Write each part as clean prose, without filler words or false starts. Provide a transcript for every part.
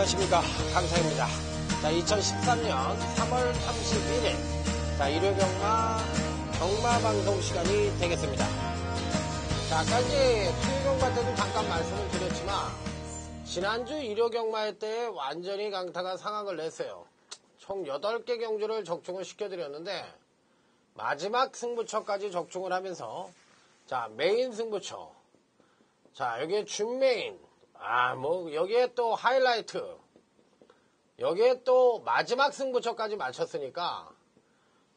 안녕하십니까, 강사입니다. 자, 2013년 3월 31일 자, 일요경마 경마방송 시간이 되겠습니다. 자, 아까 이제 수요경마 때도 잠깐 말씀을 드렸지만 지난주 일요경마 때 완전히 강타가 상황을 냈어요. 총 8개 경주를 적중을 시켜드렸는데 마지막 승부처까지 적중을 하면서 자, 메인 승부처, 자, 여기에 준메인, 여기에 또 하이라이트, 여기에 또 마지막 승부처까지 맞췄으니까,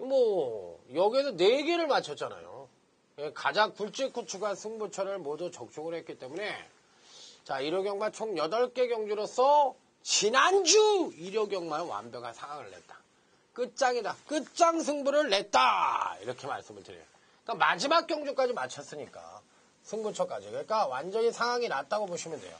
여기에도 4개를 맞췄잖아요. 가장 굵직굵직한 승부처를 모두 적중을 했기 때문에, 자, 일요경마 총 8개 경주로서 지난주 일요경마의 완벽한 상황을 냈다. 끝장이다. 끝장 승부를 냈다. 이렇게 말씀을 드려요. 그러니까 마지막 경주까지 맞췄으니까, 승부처까지. 그러니까 완전히 상황이 났다고 보시면 돼요.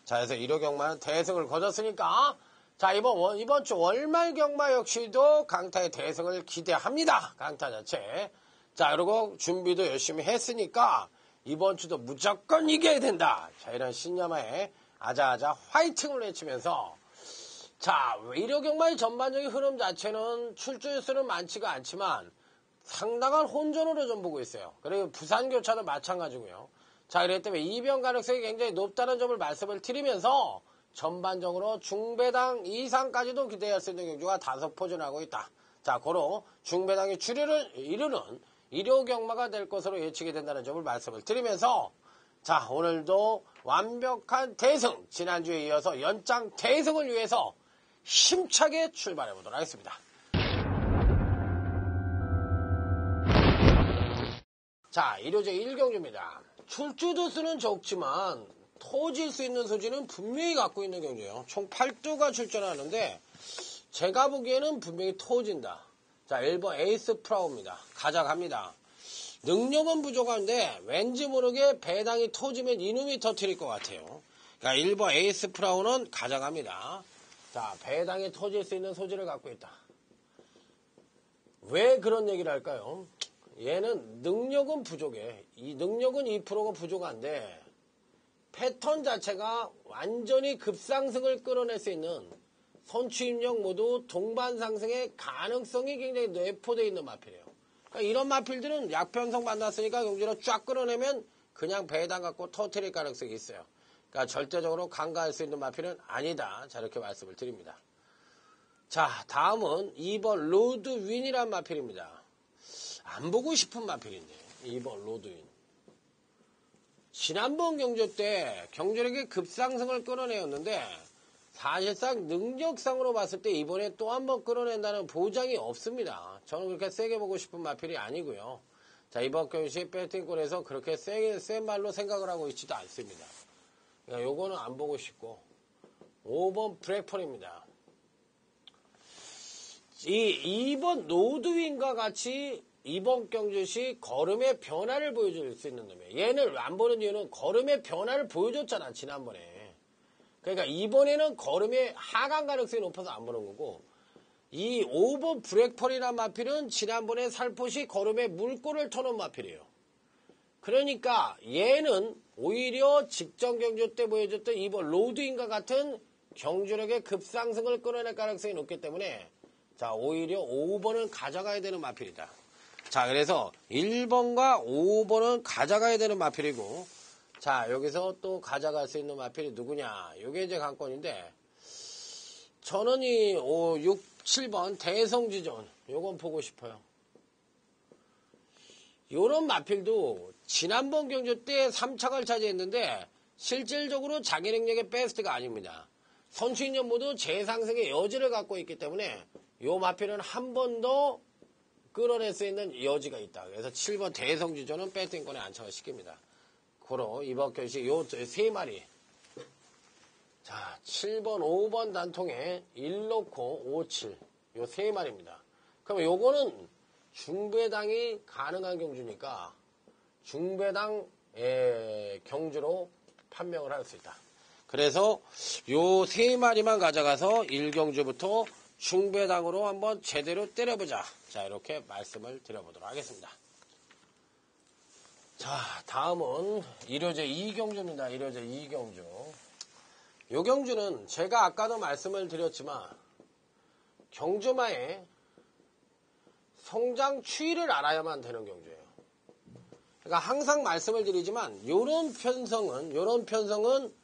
자, 그래서 일요경마는 대승을 거뒀으니까, 자, 이번 주 월말경마 역시도 강타의 대승을 기대합니다. 강타 자체. 자, 그리고 준비도 열심히 했으니까, 이번 주도 무조건 이겨야 된다. 자, 이런 신념하에 아자아자 화이팅을 외치면서, 자, 일요경마의 전반적인 흐름 자체는 출주수는 많지가 않지만, 상당한 혼전으로 좀 보고 있어요. 그리고 부산교차도 마찬가지고요. 자, 그렇기 때문에 이변 가능성이 굉장히 높다는 점을 말씀을 드리면서 전반적으로 중배당 이상까지도 기대할 수 있는 경주가 5 포진하고 있다. 자, 고로 중배당의 주류를 이루는 일요경마가 될 것으로 예측이 된다는 점을 말씀을 드리면서 자, 오늘도 완벽한 대승, 지난주에 이어서 연장 대승을 위해서 힘차게 출발해 보도록 하겠습니다. 자, 일요제 1경주입니다. 출주도 수는 적지만 터질 수 있는 소지는 분명히 갖고 있는 경주예요. 총 8두가 출전하는데 제가 보기에는 분명히 터진다. 자, 1번 에이스 프라우입니다. 가져갑니다. 능력은 부족한데 왠지 모르게 배당이 터지면 이놈이 터뜨릴 것 같아요. 그러니까 1번 에이스 프라우는 가져갑니다. 자, 배당이 터질 수 있는 소지를 갖고 있다. 왜 그런 얘기를 할까요? 얘는 능력은 부족해. 이 능력은 2%가 부족한데 패턴 자체가 완전히 급상승을 끌어낼 수 있는 선취입력 모두 동반 상승의 가능성이 굉장히 내포되어 있는 마필이에요. 그러니까 이런 마필들은 약편성 만났으니까 경주를 쫙 끌어내면 그냥 배당 갖고 터뜨릴 가능성이 있어요. 그러니까 절대적으로 간과할 수 있는 마필은 아니다. 자, 이렇게 말씀을 드립니다. 자, 다음은 2번 로드윈이라는 마필입니다. 안 보고 싶은 마필인데 2번 로드윈. 지난번 경주 때 경주력의 급상승을 끌어내었는데 사실상 능력상으로 봤을 때 이번에 또 한 번 끌어낸다는 보장이 없습니다. 저는 그렇게 세게 보고 싶은 마필이 아니고요. 자, 이번 경주시 배팅골에서 그렇게 센 말로 생각을 하고 있지도 않습니다. 그러니까 요거는 안 보고 싶고 5번 브렉폴입니다. 이 2번 로드윈과 같이 이번 경주시 걸음의 변화를 보여줄 수 있는 놈이에요. 얘는 안 보는 이유는 걸음의 변화를 보여줬잖아, 지난번에. 그러니까 이번에는 걸음의 하강 가능성이 높아서 안 보는 거고, 이 5번 브렉펄이라는 마필은 지난번에 살포시 걸음의 물꼬를 터놓은 마필이에요. 그러니까 얘는 오히려 직전 경주 때 보여줬던 2번 로드인과 같은 경주력의 급상승을 끌어낼 가능성이 높기 때문에 자, 오히려 5번은 가져가야 되는 마필이다. 자, 그래서 1번과 5번은 가져가야 되는 마필이고, 자, 여기서 또 가져갈 수 있는 마필이 누구냐? 요게 이제 관건인데, 저는 이 5, 6, 7번 대성지존, 요건 보고 싶어요. 요런 마필도 지난번 경주 때 3착을 차지했는데, 실질적으로 자기 능력의 베스트가 아닙니다. 선수인연 모두 재상승의 여지를 갖고 있기 때문에, 요 마필은 한 번 더 끌어낼 수 있는 여지가 있다. 그래서 7번 대성지조는 배팅권에 안착을 시킵니다. 고로 이번 경시 요 3마리. 자, 7번, 5번 단통에 1놓고 5, 7. 요 3마리입니다. 그러면 요거는 중배당이 가능한 경주니까 중배당 경주로 판명을 할 수 있다. 그래서 요 3마리만 가져가서 1경주부터 중배당으로 한번 제대로 때려보자. 자, 이렇게 말씀을 드려보도록 하겠습니다. 자, 다음은 일요제 2경주입니다. 일요제 2경주. 요 경주는 제가 아까도 말씀을 드렸지만 경주마의 성장 추이를 알아야만 되는 경주예요. 그러니까 항상 말씀을 드리지만 요런 편성은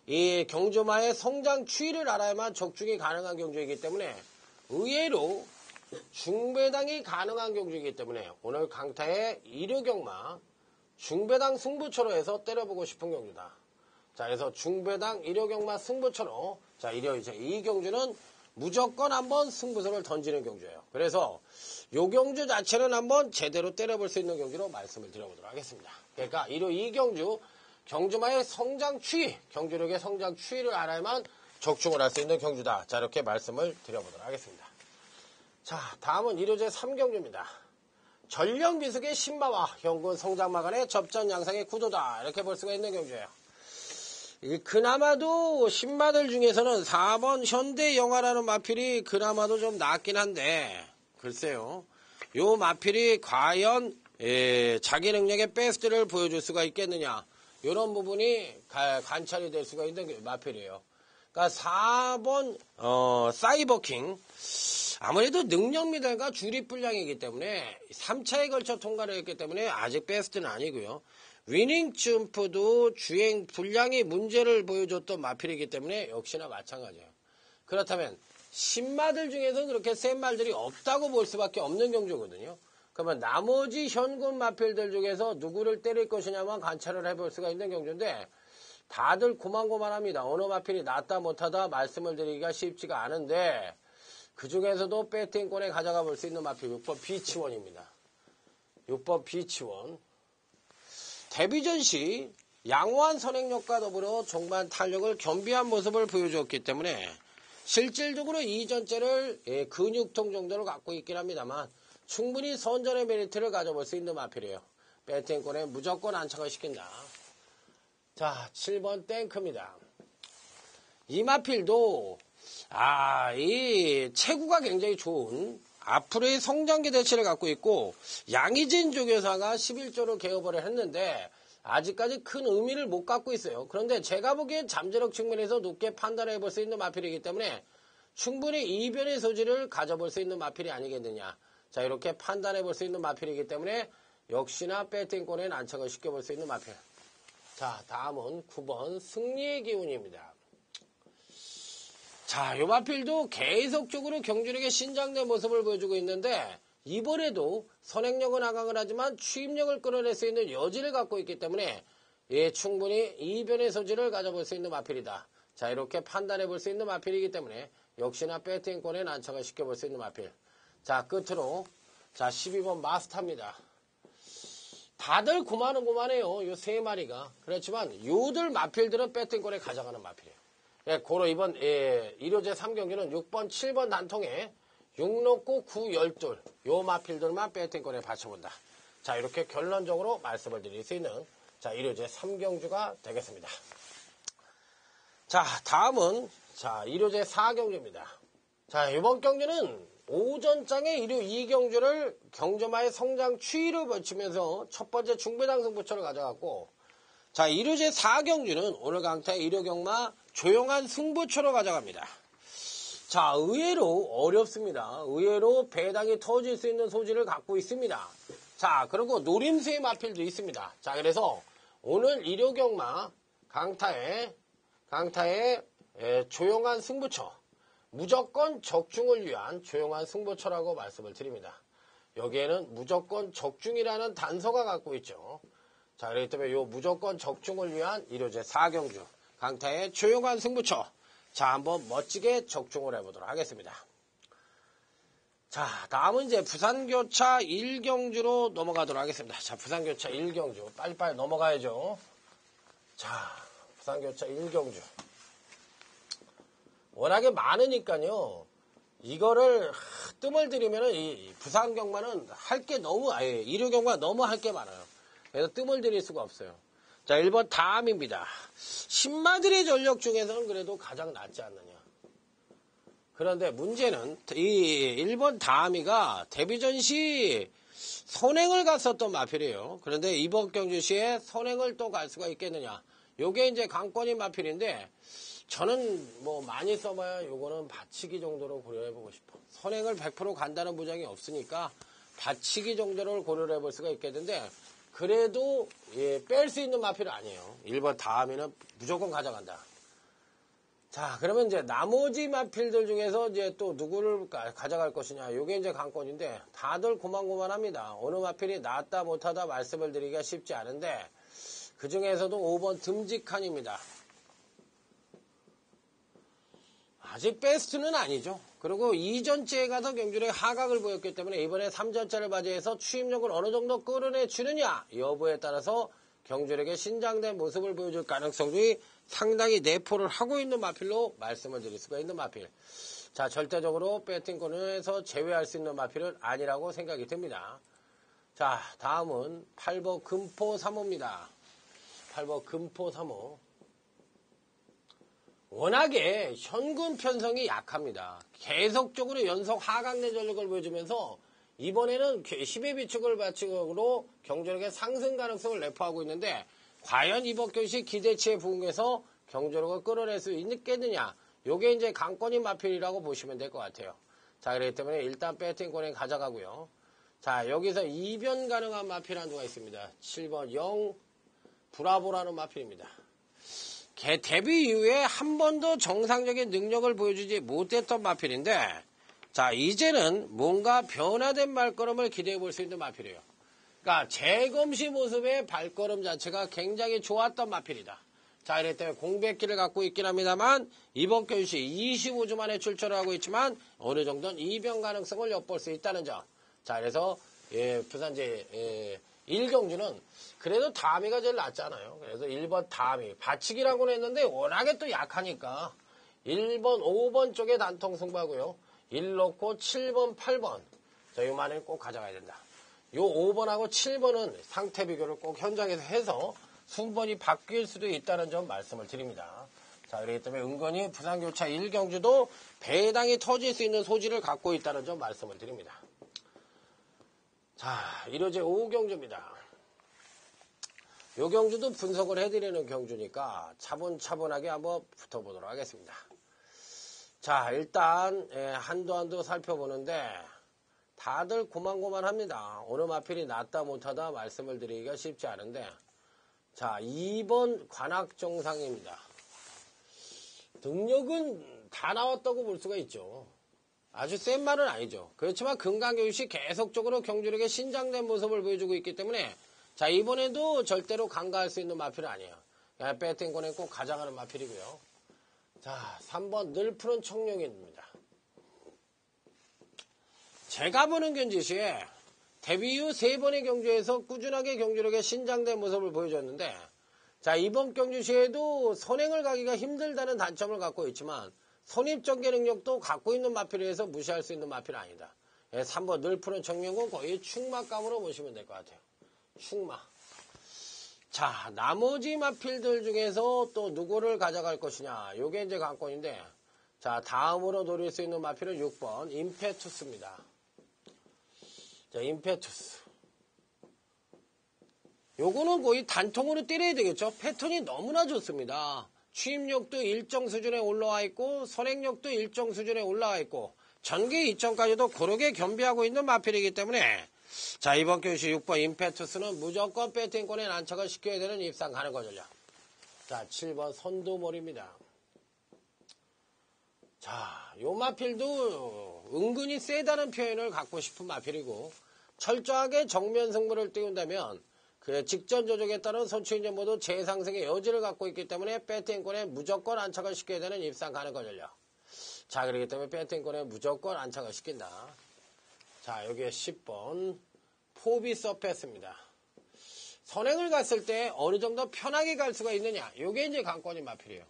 이 경주마의 성장 추이를 알아야만 적중이 가능한 경주이기 때문에 의외로 중배당이 가능한 경주이기 때문에 오늘 강타의 일요경마 중배당 승부처로 해서 때려보고 싶은 경주다. 자, 그래서 중배당 일요경마 승부처로 자, 일요 이제 이 경주는 무조건 한번 승부수를 던지는 경주예요. 그래서 요 경주 자체는 한번 제대로 때려볼 수 있는 경주로 말씀을 드려보도록 하겠습니다. 그러니까 일요 이 경주 경주마의 성장 추이, 경주력의 성장 추이를 알아야만 적중을 할 수 있는 경주다. 자, 이렇게 말씀을 드려보도록 하겠습니다. 자, 다음은 1호제 3경주입니다. 전령비숙의 신마와 현군 성장마간의 접전 양상의 구도다. 이렇게 볼 수가 있는 경주예요. 그나마도 신마들 중에서는 4번 현대영화라는 마필이 그나마도 좀 낫긴 한데 글쎄요. 요 마필이 과연 자기 능력의 베스트를 보여줄 수가 있겠느냐. 이런 부분이 관찰이 될 수가 있는 마필이에요. 그러니까 4번 사이버킹 아무래도 능력미달과 주립분량이기 때문에 3차에 걸쳐 통과를 했기 때문에 아직 베스트는 아니고요. 위닝 점프도 주행 분량이 문제를 보여줬던 마필이기 때문에 역시나 마찬가지예요. 그렇다면 신마들 중에서는 그렇게 센 말들이 없다고 볼 수밖에 없는 경주거든요. 그러면 나머지 현군 마필들 중에서 누구를 때릴 것이냐만 관찰을 해볼 수가 있는 경주인데 다들 고만고만합니다. 어느 마필이 낫다 못하다 말씀을 드리기가 쉽지가 않은데 그 중에서도 배팅권에 가져가 볼 수 있는 마필 6번 비치원입니다. 6번 비치원. 데뷔전 시 양호한 선행력과 더불어 종반 탄력을 겸비한 모습을 보여주었기 때문에 실질적으로 이전째를 근육통 정도를 갖고 있긴 합니다만 충분히 선전의 메리트를 가져볼 수 있는 마필이에요. 배팅권에 무조건 안착을 시킨다. 자, 7번 땡크입니다. 이 마필도 이 체구가 굉장히 좋은 앞으로의 성장기 대치를 갖고 있고 양의진 조교사가 11조를 개업을 했는데 아직까지 큰 의미를 못 갖고 있어요. 그런데 제가 보기엔 잠재력 측면에서 높게 판단해 볼 수 있는 마필이기 때문에 충분히 이변의 소지를 가져볼 수 있는 마필이 아니겠느냐. 자, 이렇게 판단해 볼 수 있는 마필이기 때문에 역시나 배팅권에 난척을 시켜볼 수 있는 마필. 자, 다음은 9번 승리의 기운입니다. 자, 요 마필도 계속적으로 경주력의 신장된 모습을 보여주고 있는데 이번에도 선행력은 하강을 하지만 추임력을 끌어낼 수 있는 여지를 갖고 있기 때문에 충분히 이변의 소지를 가져볼 수 있는 마필이다. 자, 이렇게 판단해 볼 수 있는 마필이기 때문에 역시나 배팅권에 난척을 시켜볼 수 있는 마필. 자, 끝으로 자 12번 마스터입니다. 다들 고만해요. 요 세 마리가. 그렇지만 요들 마필들은 배팅권에 가져가는 마필이에요. 고로 이번 1호제 3경기는 6번, 7번 단통에 6놓고 9, 12 요 마필들만 배팅권에 받쳐본다. 자, 이렇게 결론적으로 말씀을 드릴 수 있는 자 1호제 3경주가 되겠습니다. 자, 다음은 자 1호제 4경주입니다. 자, 이번 경주는 오전장의 1호 2경주를 경주마의 성장 추이를 거치면서 첫 번째 중배당 승부처를 가져갔고 자, 1호제 4경주는 오늘 강타의 1호 경마 조용한 승부처로 가져갑니다. 자, 의외로 어렵습니다. 의외로 배당이 터질 수 있는 소지를 갖고 있습니다. 자, 그리고 노림수의 마필도 있습니다. 자, 그래서 오늘 1호 경마 강타의 조용한 승부처 무조건 적중을 위한 조용한 승부처라고 말씀을 드립니다. 여기에는 무조건 적중이라는 단서가 갖고 있죠. 자, 그렇기 때문에 요 무조건 적중을 위한 1호제 4경주 강타의 조용한 승부처. 자, 한번 멋지게 적중을 해보도록 하겠습니다. 자, 다음은 이제 부산교차 1경주로 넘어가도록 하겠습니다. 자, 부산교차 1경주. 빨리빨리 넘어가야죠. 자, 부산교차 1경주. 워낙에 많으니까요. 이거를 뜸을 들이면은 이 부산경마는 할 게 너무, 1호경마 너무 할 게 많아요. 그래서 뜸을 들일 수가 없어요. 자, 1번 다음입니다. 신마들의 전력 중에서는 그래도 가장 낫지 않느냐. 그런데 문제는 이 1번 다음이가 데뷔전 시 선행을 갔었던 마필이에요. 그런데 이번 경주 시에 선행을 또 갈 수가 있겠느냐. 요게 이제 강권인 마필인데 저는 뭐 많이 써봐야 요거는 받치기 정도로 고려해보고 싶어. 선행을 100% 간다는 보장이 없으니까 받치기 정도를 고려를 해볼 수가 있겠는데, 그래도 뺄 수 있는 마필은 아니에요. 1번 다음에는 무조건 가져간다. 자, 그러면 이제 나머지 마필들 중에서 이제 또 누구를 가져갈 것이냐. 요게 이제 관건인데, 다들 고만고만합니다. 어느 마필이 낫다 못하다 말씀을 드리기가 쉽지 않은데, 그 중에서도 5번 듬직한입니다. 아직 베스트는 아니죠. 그리고 2전째에 가서 경주력에 하각을 보였기 때문에 이번에 3전째를 맞이해서 추임력을 어느 정도 끌어내주느냐 여부에 따라서 경주력의 신장된 모습을 보여줄 가능성이 상당히 내포를 하고 있는 마필로 말씀을 드릴 수가 있는 마필. 자, 절대적으로 배팅권에서 제외할 수 있는 마필은 아니라고 생각이 듭니다. 자, 다음은 8번 금포 3호입니다. 8번 금포 3호. 워낙에 현금 편성이 약합니다. 계속적으로 연속 하강내 전력을 보여주면서 이번에는 10의 비축을 바치고 경주력의 상승 가능성을 내포하고 있는데, 과연 이번 경시 기대치에 부응해서 경주력을 끌어낼 수 있겠느냐, 요게 이제 관건인 마필이라고 보시면 될 것 같아요. 자, 그렇기 때문에 일단 배팅권에 가져가고요. 자, 여기서 이변 가능한 마필 한두가 있습니다. 7번 0 브라보라는 마필입니다. 데뷔 이후에 한 번도 정상적인 능력을 보여주지 못했던 마필인데, 자, 이제는 뭔가 변화된 발걸음을 기대해 볼 수 있는 마필이에요. 그러니까 재검시 모습의 발걸음 자체가 굉장히 좋았던 마필이다. 자, 이랬기 때문에 공백기를 갖고 있긴 합니다만 이번 경시 25주 만에 출전을 하고 있지만 어느 정도는 이변 가능성을 엿볼 수 있다는 점. 자, 그래서 부산제 1경주는 그래도 다미가 제일 낫잖아요. 그래서 1번 다미 받치기라고는 했는데 워낙에 또 약하니까 1번 5번 쪽에 단통 승부하고요. 1 넣고 7번 8번 자, 요만을 꼭 가져가야 된다. 요 5번하고 7번은 상태 비교를 꼭 현장에서 해서 순번이 바뀔 수도 있다는 점 말씀을 드립니다. 자, 그렇기 때문에 은근히 부산교차 1경주도 배당이 터질 수 있는 소지를 갖고 있다는 점 말씀을 드립니다. 자, 1호제 5경주입니다. 요 경주도 분석을 해드리는 경주니까 차분차분하게 한번 붙어보도록 하겠습니다. 자, 일단 한도 살펴보는데 다들 고만고만합니다. 어느 마필이 낫다 못하다 말씀을 드리기가 쉽지 않은데, 자, 2번 관악정상입니다. 능력은 다 나왔다고 볼 수가 있죠. 아주 센 말은 아니죠. 그렇지만 금강교육시 계속적으로 경주력의 신장된 모습을 보여주고 있기 때문에, 자, 이번에도 절대로 간과할 수 있는 마필은 아니에요. 배팅권에 꼭 가져가는 마필이고요. 자, 3번 늘 푸른 청룡입니다. 제가 보는 경주 시에 데뷔 이후 3번의 경주에서 꾸준하게 경주력의 신장된 모습을 보여줬는데, 자, 이번 경주 시에도 선행을 가기가 힘들다는 단점을 갖고 있지만 선입전개 능력도 갖고 있는 마필에 의해서 무시할 수 있는 마필은 아니다. 3번 늘 푸른 청룡은 거의 충마감으로 보시면 될 것 같아요. 충마. 자, 나머지 마필들 중에서 또 누구를 가져갈 것이냐, 요게 이제 관건인데, 자, 다음으로 노릴 수 있는 마필은 6번 임페투스입니다. 자, 임페투스. 요거는 거의 단통으로 때려야 되겠죠. 패턴이 너무나 좋습니다. 추임력도 일정 수준에 올라와 있고 선행력도 일정 수준에 올라와 있고 전개 이점까지도 고르게 겸비하고 있는 마필이기 때문에, 자, 이번 교시 6번 임페투스는 무조건 배팅권에 난척을 시켜야 되는 입상 가는 거죠. 자, 7번 선두몰입니다. 자, 요 마필도 은근히 세다는 표현을 갖고 싶은 마필이고, 철저하게 정면 승부를 띄운다면 그 직전 조정에 따른 선취인전 모두 재상승의 여지를 갖고 있기 때문에 배팅권에 무조건 안착을 시켜야 되는 입상 가는 거죠. 자, 그렇기 때문에 배팅권에 무조건 안착을 시킨다. 자, 여기에 10번 포비 서페스입니다. 선행을 갔을 때 어느 정도 편하게 갈 수가 있느냐, 요게 이제 관건인 마필이에요.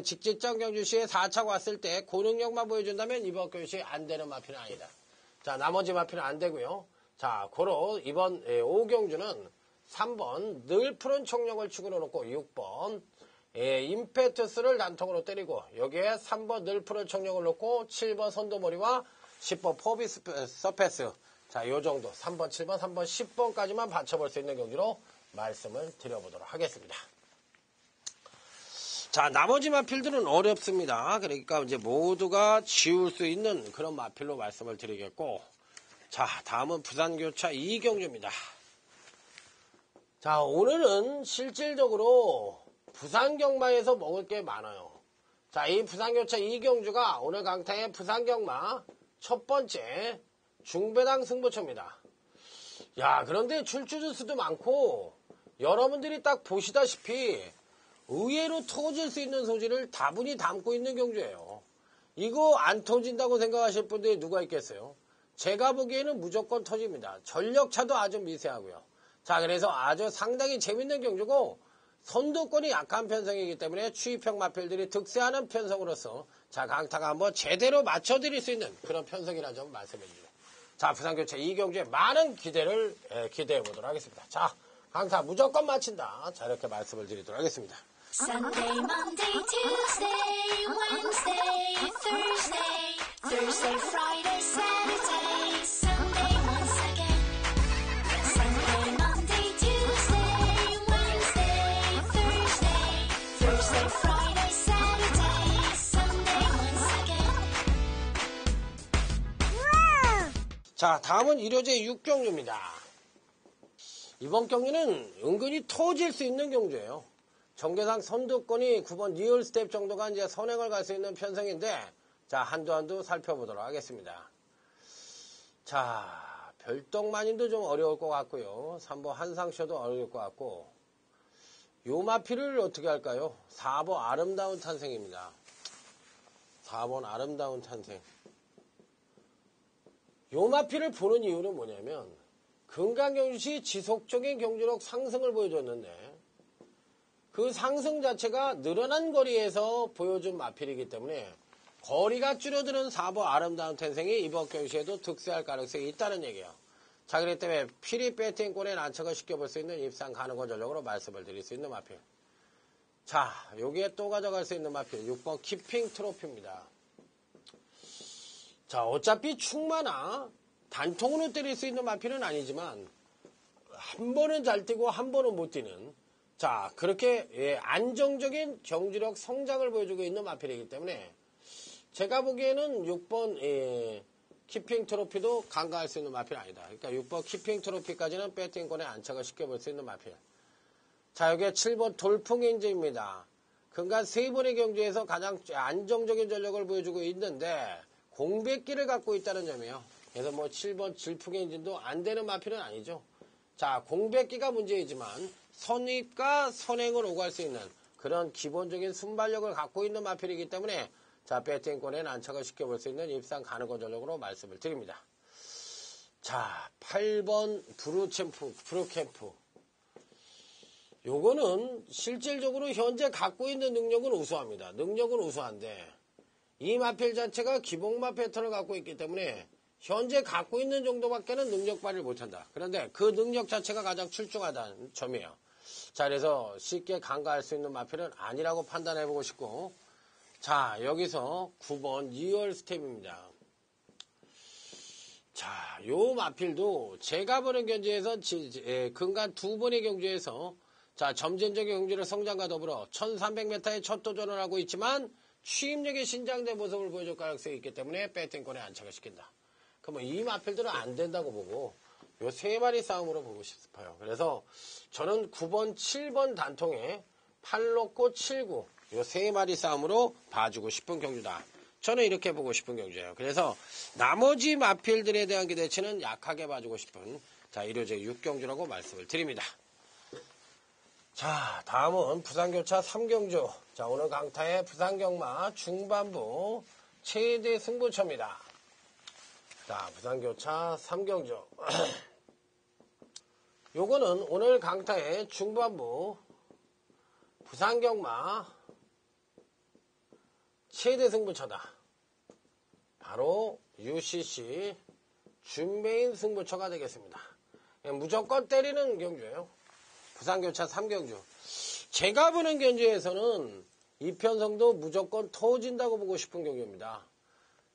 직지점 경주시에 4차 왔을 때 고능력만 보여준다면 이번 경주시에 안 되는 마필은 아니다. 자, 나머지 마필은 안 되고요. 자, 고로 이번 5경주는 3번 늘 푸른 청룡을 축으로 놓고 6번 임페투스를 단통으로 때리고, 여기에 3번 늘 푸른 청룡을 놓고 7번 선두머리와 10번 포비 서페스. 자, 요 정도 3번, 7번, 3번, 10번까지만 받쳐볼 수 있는 경기로 말씀을 드려보도록 하겠습니다. 자, 나머지 마필들은 어렵습니다. 그러니까 이제 모두가 지울 수 있는 그런 마필로 말씀을 드리겠고, 자, 다음은 부산교차 이경주입니다. 자, 오늘은 실질적으로 부산경마에서 먹을 게 많아요. 자, 이 부산교차 이경주가 오늘 강타의 부산경마 첫 번째 중배당 승부처입니다. 야, 그런데 출주주 수도 많고 여러분들이 딱 보시다시피 의외로 터질 수 있는 소지를 다분히 담고 있는 경주예요. 이거 안 터진다고 생각하실 분들이 누가 있겠어요? 제가 보기에는 무조건 터집니다. 전력차도 아주 미세하고요. 자, 그래서 아주 상당히 재밌는 경주고 선두권이 약한 편성이기 때문에 추입형 마필들이 득세하는 편성으로서 자, 강타가 한번 제대로 맞춰드릴 수 있는 그런 편성이라는 점 말씀해주죠. 자, 부산교차 이경주에 많은 기대를 기대해 보도록 하겠습니다. 자, 강타 무조건 맞힌다. 자, 이렇게 말씀을 드리도록 하겠습니다. Sunday, Monday, Tuesday, Wednesday, Thursday, Thursday, Friday, Saturday, Sunday once again. Sunday, Monday, Tuesday, Wednesday, Thursday, Thursday, Friday, Saturday, Sunday once again. 자, 다음은 1호제 6경주입니다. 이번 경주는 은근히 터질 수 있는 경주예요. 정계상 선두권이 9번 리얼 스텝 정도가 이제 선행을 갈 수 있는 편성인데, 자, 한두 살펴보도록 하겠습니다. 자, 별떡마님도 좀 어려울 것 같고요. 3번 한상쇼도 어려울 것 같고, 요 마필을 어떻게 할까요? 4번 아름다운 탄생입니다. 4번 아름다운 탄생. 요 마필을 보는 이유는 뭐냐면, 금강경주시 지속적인 경주력 상승을 보여줬는데, 그 상승 자체가 늘어난 거리에서 보여준 마필이기 때문에 거리가 줄어드는 4번 아름다운 탄생이 이번 경주에도 득세할 가능성이 있다는 얘기예요. 자, 그렇기 때문에 피리 배팅권에 난척을 시켜볼 수 있는 입상 가능한 전력으로 말씀을 드릴 수 있는 마필. 자, 여기에 또 가져갈 수 있는 마필 6번 키핑 트로피입니다. 자, 어차피 충마나 단통으로 때릴 수 있는 마필은 아니지만 한 번은 잘 뛰고 한 번은 못 뛰는, 자, 그렇게 안정적인 경주력 성장을 보여주고 있는 마필이기 때문에 제가 보기에는 6번 키핑 트로피도 간과할 수 있는 마필 아니다. 그러니까 6번 키핑 트로피까지는 배팅권에 안착을 시켜볼 수 있는 마필. 자, 여기에 7번 돌풍인지입니다. 그간 3번의 경주에서 가장 안정적인 전력을 보여주고 있는데 공백기를 갖고 있다는 점이에요. 그래서 뭐 7번 질풍인진도 안 되는 마필은 아니죠. 자, 공백기가 문제이지만 선입과 선행을 오갈 수 있는 그런 기본적인 순발력을 갖고 있는 마필이기 때문에 자, 배팅권에 난착을 시켜볼 수 있는 입상 가능한 전력으로 말씀을 드립니다. 자, 8번 브루캠프. 요거는 실질적으로 현재 갖고 있는 능력은 우수합니다. 능력은 우수한데 이 마필 자체가 기복마 패턴을 갖고 있기 때문에 현재 갖고 있는 정도밖에는 능력 발휘를 못한다. 그런데 그 능력 자체가 가장 출중하다는 점이에요. 자, 그래서 쉽게 간과할 수 있는 마필은 아니라고 판단해보고 싶고, 자, 여기서 9번 리얼 스텝입니다. 자, 요 마필도 제가 보는 경주에서 근간 2번의 경주에서 자, 점진적인 경주를 성장과 더불어 1300m의 첫 도전을 하고 있지만 취임력의 신장된 모습을 보여줄 가능성이 있기 때문에 배팅권에 안착을 시킨다. 그러면 이 마필들은 안 된다고 보고 요 3마리 싸움으로 보고 싶어요. 그래서 저는 9번, 7번 단통에 8놓고 7구 요 3마리 싸움으로 봐주고 싶은 경주다. 저는 이렇게 보고 싶은 경주예요. 그래서 나머지 마필들에 대한 기대치는 약하게 봐주고 싶은 자, 1호제 6경주라고 말씀을 드립니다. 자, 다음은 부산교차 3경주. 자, 오늘 강타의 부산경마 중반부 최대 승부처입니다. 자, 부산교차 3경주. 요거는 오늘 강타의 중반부 부산경마 최대 승부처다. 바로 UCC 준메인 승부처가 되겠습니다. 무조건 때리는 경주예요. 부산교차 3경주. 제가 보는 경주에서는 이 편성도 무조건 터진다고 보고 싶은 경주입니다.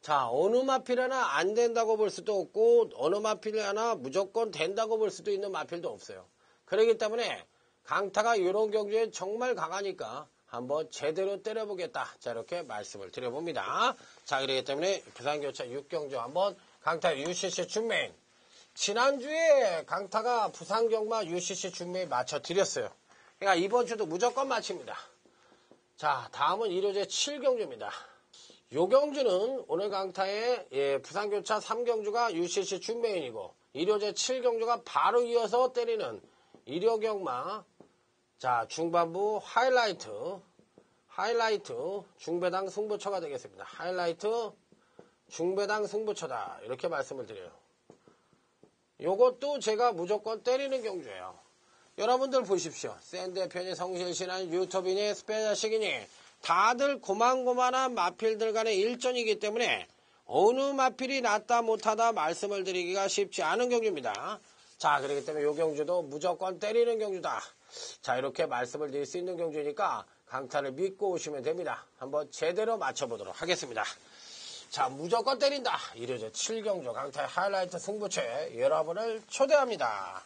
자, 어느 마필 하나 안 된다고 볼 수도 없고 어느 마필 하나 무조건 된다고 볼 수도 있는 마필도 없어요. 그렇기 때문에 강타가 이런 경주에 정말 강하니까 한번 제대로 때려보겠다. 자, 이렇게 말씀을 드려봅니다. 자, 그렇기 때문에 부산교차 6경주 한번 강타 UCC 준메인. 지난주에 강타가 부산경마 UCC 준메인 맞춰드렸어요. 그러니까 이번 주도 무조건 맞춥니다. 자, 다음은 1호제 7경주입니다. 요 경주는 오늘 강타의 부산교차 3경주가 UCC 준메인이고 1호제 7경주가 바로 이어서 때리는 1호 경마. 자, 중반부 하이라이트 중배당 승부처가 되겠습니다. 하이라이트 중배당 승부처다. 이렇게 말씀을 드려요. 요것도 제가 무조건 때리는 경주예요. 여러분들 보십시오. 센 대표니 성실신한 유튜브니 스페셜식이니 다들 고만고만한 마필들 간의 일전이기 때문에 어느 마필이 낫다 못하다 말씀을 드리기가 쉽지 않은 경주입니다. 자, 그렇기 때문에 요 경주도 무조건 때리는 경주다. 자, 이렇게 말씀을 드릴 수 있는 경주니까 강타를 믿고 오시면 됩니다. 한번 제대로 맞춰보도록 하겠습니다. 자, 무조건 때린다. 1호제 7경주 강타의 하이라이트 승부처에 여러분을 초대합니다.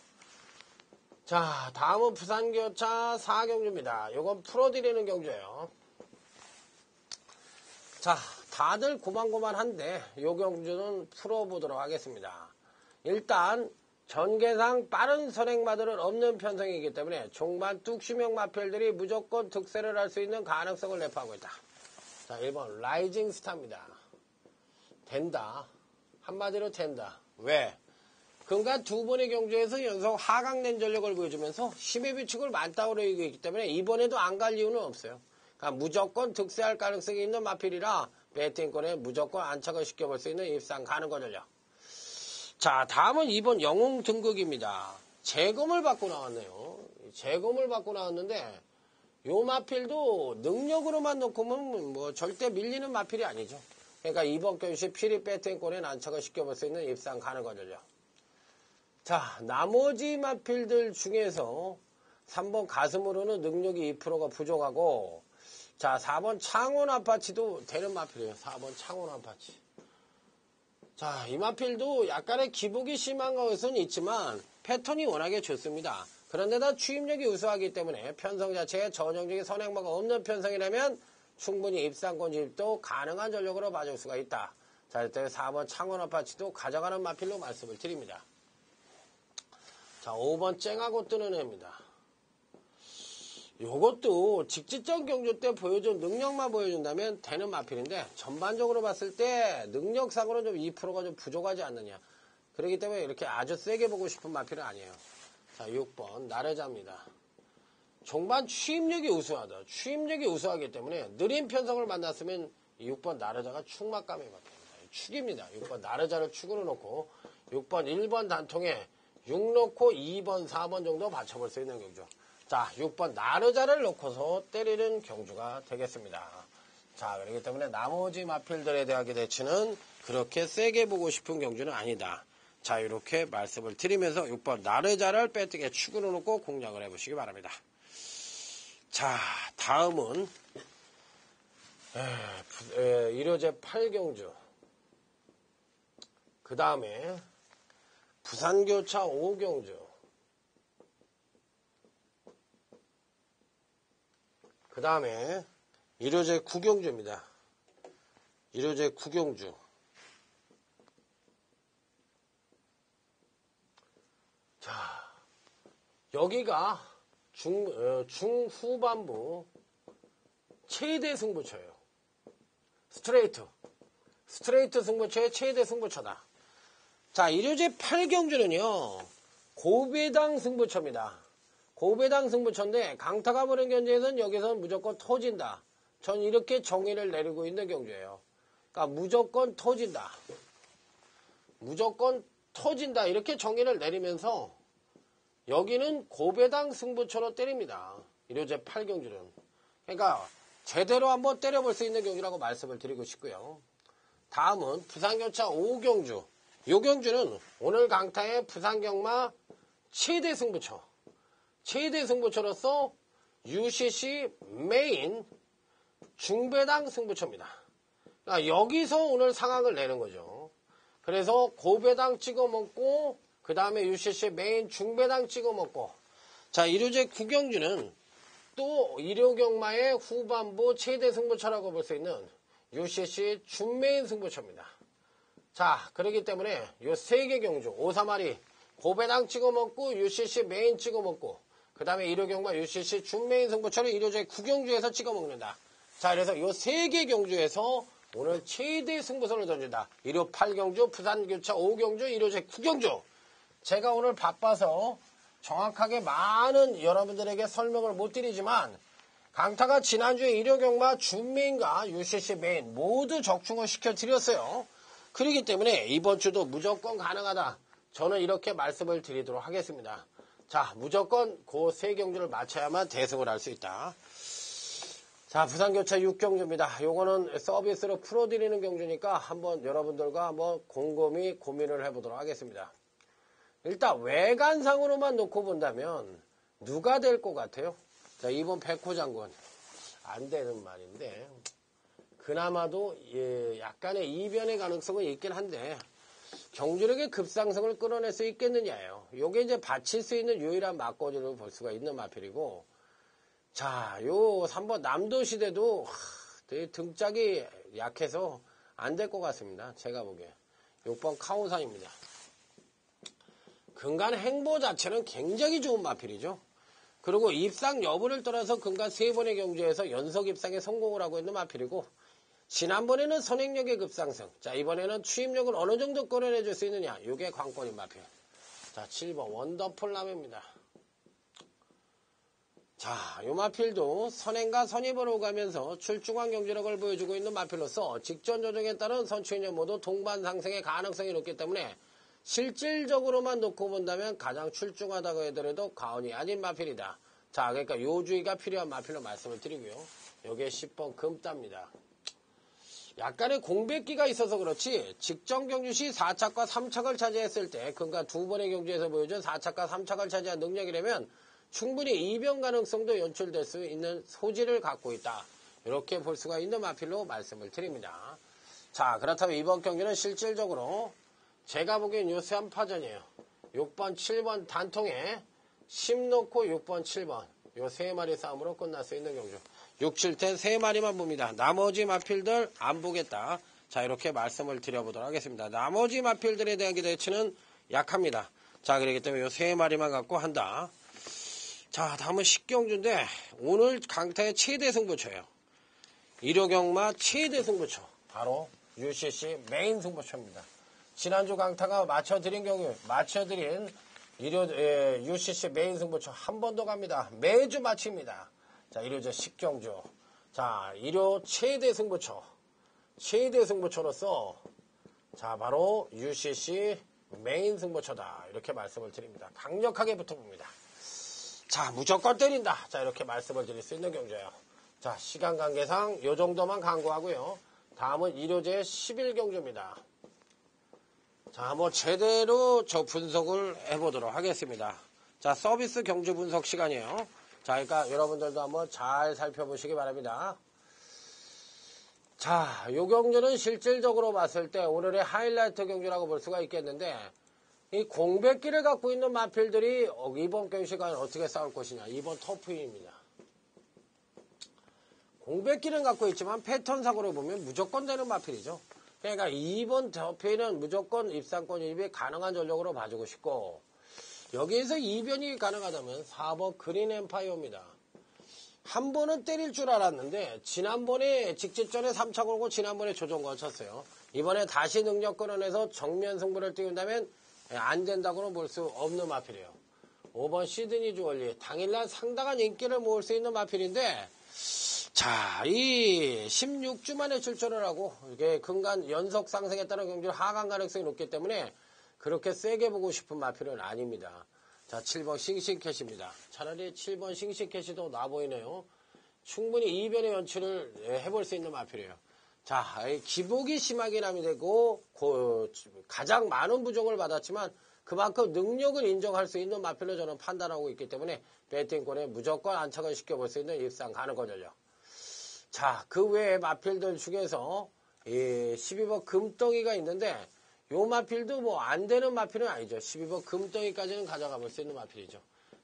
자, 다음은 부산교차 4경주입니다. 요건 풀어드리는 경주예요. 자, 다들 고만고만한데 요 경주는 풀어보도록 하겠습니다. 일단 전개상 빠른 선행마들은 없는 편성이기 때문에 종반 뚝심형 마필들이 무조건 득세를 할 수 있는 가능성을 내포하고 있다. 자, 1번 라이징 스타입니다. 된다. 한마디로 된다. 왜? 그러니까 두 번의 경주에서 연속 하강된 전력을 보여주면서 힘의 비축을 많다고 얘기하고 있기 때문에 이번에도 안 갈 이유는 없어요. 그러니까 무조건 득세할 가능성이 있는 마필이라 배팅권에 무조건 안착을 시켜볼 수 있는 입상 가는 거죠. 자, 다음은 2번 영웅 등극입니다. 재검을 받고 나왔네요. 재검을 받고 나왔는데 요 마필도 능력으로만 놓고 보면 뭐 절대 밀리는 마필이 아니죠. 그러니까 이번 경시 피리 배팅권에 안착을 시켜볼 수 있는 입상 가는 거죠. 자, 나머지 마필들 중에서 3번 가슴으로는 능력이 2%가 부족하고, 자, 4번 창원 아파치도 되는 마필이에요. 4번 창원 아파치. 자, 이 마필도 약간의 기복이 심한 것은 있지만 패턴이 워낙에 좋습니다. 그런데다 추임력이 우수하기 때문에 편성 자체에 전형적인 선행마가 없는 편성이라면 충분히 입상권 진입도 가능한 전력으로 봐줄 수가 있다. 자, 이때 4번 창원 아파치도 가져가는 마필로 말씀을 드립니다. 자, 5번 쨍하고 뜨는 애입니다. 요것도 직지적 경주 때 보여준 능력만 보여준다면 되는 마필인데 전반적으로 봤을 때 능력상으로 좀 2%가 좀 부족하지 않느냐. 그렇기 때문에 이렇게 아주 세게 보고 싶은 마필은 아니에요. 자, 6번 나래자입니다. 종반 추임력이 우수하다. 추임력이 우수하기 때문에 느린 편성을 만났으면 6번 나래자가 축막감이 맞습니다. 축입니다. 6번 나래자를 축으로 놓고 6번 1번 단통에 6 놓고 2번 4번 정도 맞춰볼 수 있는 경주. 자, 6번 나르자를 놓고서 때리는 경주가 되겠습니다. 자, 그렇기 때문에 나머지 마필들에 대한 대치는 그렇게 세게 보고 싶은 경주는 아니다. 자, 이렇게 말씀을 드리면서 6번 나르자를 빼뜨게 축으로 놓고 공략을 해보시기 바랍니다. 자, 다음은 1호제 8경주. 그 다음에 부산교차 5경주. 그 다음에 1호제 9경주입니다. 1호제 9경주. 자, 여기가 중후반부 최대 승부처예요. 스트레이트 승부처의 최대 승부처다. 자, 1호제 8경주는요, 고배당 승부처입니다. 고배당 승부처인데, 강타가 보는 경주에서는 여기서는 무조건 터진다. 전 이렇게 정의를 내리고 있는 경주예요. 그러니까 무조건 터진다. 무조건 터진다. 이렇게 정의를 내리면서, 여기는 고배당 승부처로 때립니다. 1호제 8경주는. 그러니까, 제대로 한번 때려볼 수 있는 경주라고 말씀을 드리고 싶고요. 다음은 부산교차 5경주. 이 경주는 오늘 강타의 부산경마 최대 승부처. 최대 승부처로서 UCC 메인 중배당 승부처입니다. 그러니까 여기서 오늘 상황을 내는 거죠. 그래서 고배당 찍어 먹고 그 다음에 UCC 메인 중배당 찍어 먹고 자, 1호제 9경주는 또 일요경마의 후반부 최대 승부처라고 볼 수 있는 UCC 준메인 승부처입니다. 자, 그렇기 때문에 요 3개 경주, 5사마리, 고배당 찍어먹고 UCC 메인 찍어먹고 그 다음에 일요경마 UCC 준메인 승부처를 일요제 9경주에서 찍어먹는다. 자, 그래서 요 3개 경주에서 오늘 최대 승부선을 던진다. 일요 8경주, 부산교차 5경주, 일요제 9경주. 제가 오늘 바빠서 정확하게 많은 여러분들에게 설명을 못 드리지만 강타가 지난주에 일요경마 준메인과 UCC 메인 모두 적중을 시켜드렸어요. 그렇기 때문에 이번 주도 무조건 가능하다. 저는 이렇게 말씀을 드리도록 하겠습니다. 자, 무조건 그 3경주를 맞춰야만 대승을 할 수 있다. 자, 부산교차 6경주입니다. 요거는 서비스로 풀어드리는 경주니까 한번 여러분들과 한번 곰곰이 고민을 해보도록 하겠습니다. 일단 외관상으로만 놓고 본다면 누가 될 것 같아요? 자, 이번 백호 장군 안 되는 말인데 그나마도 약간의 이변의 가능성은 있긴 한데 경주력의 급상승을 끌어낼 수 있겠느냐예요. 요게 이제 받칠 수 있는 유일한 막거리로 볼 수가 있는 마필이고, 자, 요 3번 남도시대도 되게 등짝이 약해서 안 될 것 같습니다. 제가 보기에. 6번 카오산입니다. 근간 행보 자체는 굉장히 좋은 마필이죠. 그리고 입상 여부를 떠나서 근간 3번의 경주에서 연속 입상에 성공을 하고 있는 마필이고, 지난번에는 선행력의 급상승, 자, 이번에는 추임력을 어느 정도 끌어내줄 수 있느냐, 이게 관건인 마필. 자, 7번 원더풀 남입니다. 자, 요 마필도 선행과 선입을 오가면서 출중한 경주력을 보여주고 있는 마필로서 직전 조정에 따른 선추인력 모두 동반 상승의 가능성이 높기 때문에 실질적으로만 놓고 본다면 가장 출중하다고 해더라도 과언이 아닌 마필이다. 자, 그러니까 요 주의가 필요한 마필로 말씀을 드리고요. 요게 10번 금따입니다. 약간의 공백기가 있어서 그렇지 직전 경주 시 4착과 3착을 차지했을 때 그러니까 2번의 경주에서 보여준 4착과 3착을 차지한 능력이라면 충분히 이변 가능성도 연출될 수 있는 소질을 갖고 있다. 이렇게 볼 수가 있는 마필로 말씀을 드립니다. 자, 그렇다면 이번 경기는 실질적으로 제가 보기엔 요 3파전이에요. 6번, 7번 단통에 10 놓고 6번, 7번 요 3마리 싸움으로 끝날 수 있는 경주. 6, 7텐 3마리만 봅니다. 나머지 마필들 안 보겠다. 자, 이렇게 말씀을 드려보도록 하겠습니다. 나머지 마필들에 대한 기대치는 약합니다. 자, 그렇기 때문에 요 3마리만 갖고 한다. 자, 다음은 10경주인데 오늘 강타의 최대 승부처예요. 일요경마 최대 승부처. 바로 UCC 메인 승부처입니다. 지난주 강타가 맞춰드린 경우, 맞춰드린 UCC 메인 승부처 한 번 더 갑니다. 매주 마칩니다. 자, 일요제 10경주. 자, 일요 최대 승부처. 최대 승부처로서, 자, 바로 UCC 메인 승부처다. 이렇게 말씀을 드립니다. 강력하게 붙어봅니다. 자, 무조건 때린다. 자, 이렇게 말씀을 드릴 수 있는 경주예요. 자, 시간 관계상 요 정도만 강구하고요. 다음은 일요제 11경주입니다. 자, 한번 제대로 저 분석을 해보도록 하겠습니다. 자, 서비스 경주 분석 시간이에요. 자, 그러니까 여러분들도 한번 잘 살펴보시기 바랍니다. 자, 요 경주는 실질적으로 봤을 때 오늘의 하이라이트 경주라고 볼 수가 있겠는데 이 공백기를 갖고 있는 마필들이 이번 경주 시간에 어떻게 싸울 것이냐. 2번 터프인입니다. 공백기는 갖고 있지만 패턴상으로 보면 무조건 되는 마필이죠. 그러니까 2번 터프인은 무조건 입상권 유입이 가능한 전력으로 봐주고 싶고 여기에서 이변이 가능하다면 4번 그린 엠파이어입니다. 한 번은 때릴 줄 알았는데 지난번에 직접전에 3차 걸고 지난번에 조정 거쳤어요. 이번에 다시 능력 끌어내서 정면 승부를 띄운다면 안 된다고는 볼 수 없는 마필이에요. 5번 시드니 주얼리 당일날 상당한 인기를 모을 수 있는 마필인데 자, 이 16주 만에 출전을 하고 이게 근간 연속 상승에 따른 경주 하강 가능성이 높기 때문에 그렇게 세게 보고 싶은 마필은 아닙니다. 자, 7번 싱싱캣입니다. 차라리 7번 싱싱캣이 더 나 보이네요. 충분히 이변의 연출을 해볼 수 있는 마필이에요. 자, 기복이 심하게 남이 되고 가장 많은 부정을 받았지만 그만큼 능력을 인정할 수 있는 마필로 저는 판단하고 있기 때문에 배팅권에 무조건 안착을 시켜볼 수 있는 입상 가능한 전력. 자, 그 외에 마필들 중에서 12번 금덩이가 있는데 요 마필도 뭐 안 되는 마필은 아니죠. 12번 금덩이까지는 가져가 볼 수 있는 마필이죠.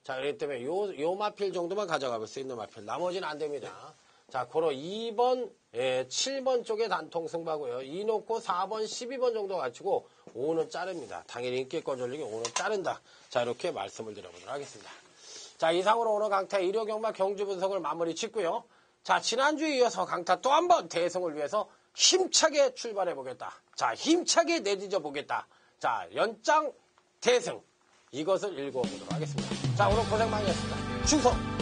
자, 그렇기 때문에 요 마필 정도만 가져가 볼 수 있는 마필. 나머지는 안 됩니다. 자, 고로 2번, 7번 쪽에 단통 승부하고요. 2 놓고 4번, 12번 정도 갖추고 5는 자릅니다. 당연히 인기권 전력이 5는 자른다. 자, 이렇게 말씀을 드려보도록 하겠습니다. 자, 이상으로 오늘 강타 1호 경마 경주 분석을 마무리 짓고요. 자, 지난주에 이어서 강타 또 한 번 대승을 위해서 힘차게 출발해 보겠다. 자, 힘차게 내딛어 보겠다. 자, 연장 대승. 이것을 읽어보도록 하겠습니다. 자, 오늘 고생 많이 했습니다. 충성!